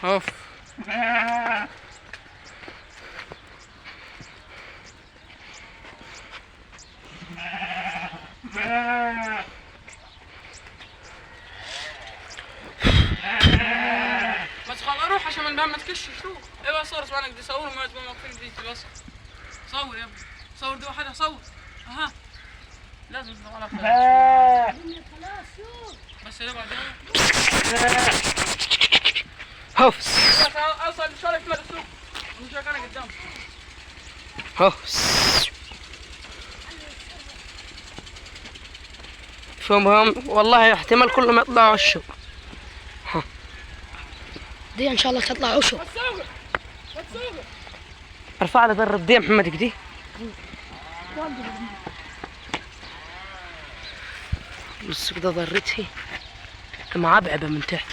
اوف. بس خل اروح عشان الباب ما تكش. شو ايوه صور اسمعنا بدي اصور ما تبغى موقفين دي بس. صور يا ابني صور دي واحدة صور. اها لازم تدور على خلاص شوف بس يا بعدين اوف اوصل شارك في السوق مش انا قدام. اوف. شو مهم والله احتمال كلهم يطلعوا عشو. دي ان شاء الله تطلع عشو. ارفع لي ذر دي محمد كدي. بص كده ضرتي معبعبة من تحت.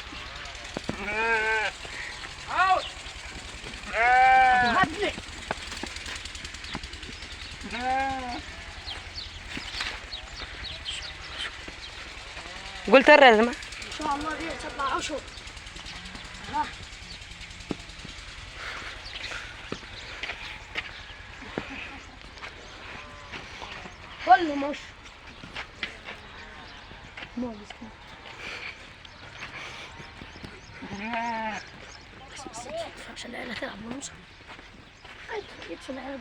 قلت الرزمة ان شاء الله دي تطلع عشو. كله مش بس عشان العيلة تلعب ونوصل. يدخل العيلة